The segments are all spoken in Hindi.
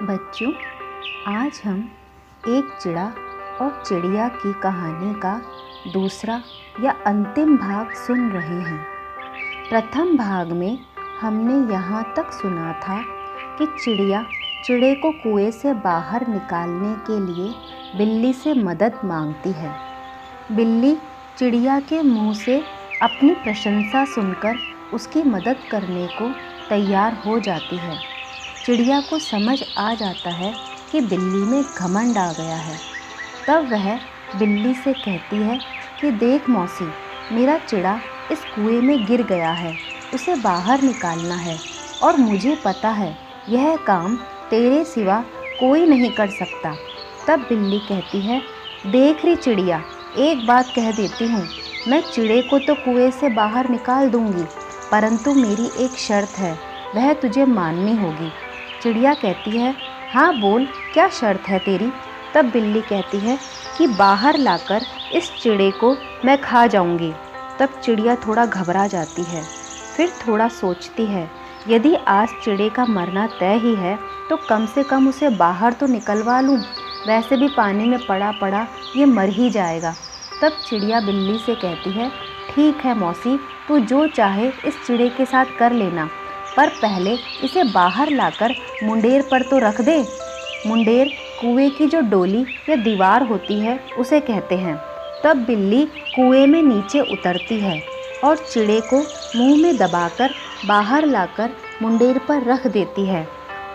बच्चों, आज हम एक चिड़ा और चिड़िया की कहानी का दूसरा या अंतिम भाग सुन रहे हैं। प्रथम भाग में हमने यहाँ तक सुना था कि चिड़िया चिड़े को कुएं से बाहर निकालने के लिए बिल्ली से मदद मांगती है। बिल्ली चिड़िया के मुंह से अपनी प्रशंसा सुनकर उसकी मदद करने को तैयार हो जाती है। चिड़िया को समझ आ जाता है कि बिल्ली में घमंड आ गया है। तब वह बिल्ली से कहती है कि देख मौसी, मेरा चिड़ा इस कुएं में गिर गया है, उसे बाहर निकालना है और मुझे पता है यह काम तेरे सिवा कोई नहीं कर सकता। तब बिल्ली कहती है, देख रही चिड़िया, एक बात कह देती हूँ, मैं चिड़े को तो कुएं से बाहर निकाल दूँगी, परंतु मेरी एक शर्त है, वह तुझे माननी होगी। चिड़िया कहती है, हाँ बोल, क्या शर्त है तेरी? तब बिल्ली कहती है कि बाहर लाकर इस चिड़े को मैं खा जाऊंगी। तब चिड़िया थोड़ा घबरा जाती है, फिर थोड़ा सोचती है, यदि आज चिड़े का मरना तय ही है तो कम से कम उसे बाहर तो निकलवा लूँ, वैसे भी पानी में पड़ा पड़ा ये मर ही जाएगा। तब चिड़िया बिल्ली से कहती है, ठीक है मौसी, तू जो चाहे इस चिड़े के साथ कर लेना, पर पहले इसे बाहर लाकर मुंडेर पर तो रख दे। मुंडेर कुएं की जो डोली या दीवार होती है उसे कहते हैं। तब बिल्ली कुएं में नीचे उतरती है और चिड़े को मुंह में दबाकर बाहर लाकर मुंडेर पर रख देती है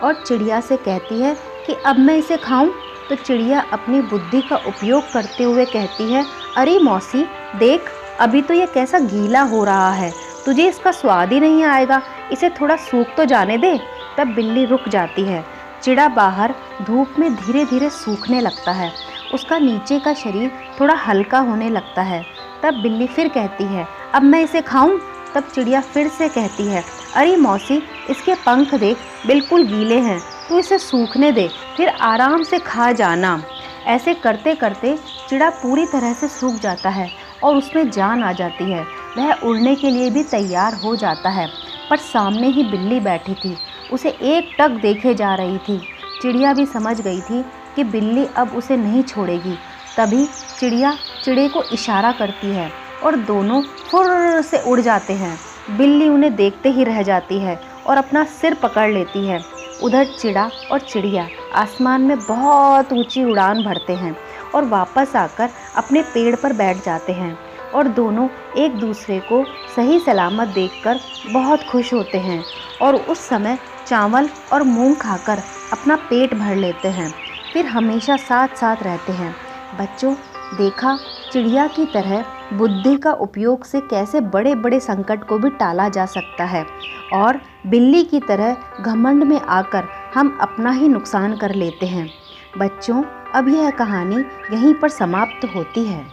और चिड़िया से कहती है कि अब मैं इसे खाऊं? तो चिड़िया अपनी बुद्धि का उपयोग करते हुए कहती है, अरे मौसी देख, अभी तो ये कैसा गीला हो रहा है, तुझे इसका स्वाद ही नहीं आएगा, इसे थोड़ा सूख तो जाने दे। तब बिल्ली रुक जाती है। चिड़ा बाहर धूप में धीरे धीरे सूखने लगता है, उसका नीचे का शरीर थोड़ा हल्का होने लगता है। तब बिल्ली फिर कहती है, अब मैं इसे खाऊं? तब चिड़िया फिर से कहती है, अरे मौसी, इसके पंख देख, बिल्कुल गीले हैं, तू इसे सूखने दे, फिर आराम से खा जाना। ऐसे करते करते चिड़ा पूरी तरह से सूख जाता है और उसमें जान आ जाती है। वह उड़ने के लिए भी तैयार हो जाता है, पर सामने ही बिल्ली बैठी थी, उसे एक टक देखे जा रही थी। चिड़िया भी समझ गई थी कि बिल्ली अब उसे नहीं छोड़ेगी। तभी चिड़िया चिड़े को इशारा करती है और दोनों फुर्र से उड़ जाते हैं। बिल्ली उन्हें देखते ही रह जाती है और अपना सिर पकड़ लेती है। उधर चिड़ा और चिड़िया आसमान में बहुत ऊंची उड़ान भरते हैं और वापस आकर अपने पेड़ पर बैठ जाते हैं और दोनों एक दूसरे को सही सलामत देखकर बहुत खुश होते हैं और उस समय चावल और मूंग खाकर अपना पेट भर लेते हैं, फिर हमेशा साथ साथ रहते हैं। बच्चों, देखा चिड़िया की तरह बुद्धि का उपयोग से कैसे बड़े बड़े संकट को भी टाला जा सकता है और बिल्ली की तरह घमंड में आकर हम अपना ही नुकसान कर लेते हैं। बच्चों, अब यह कहानी यहीं पर समाप्त होती है।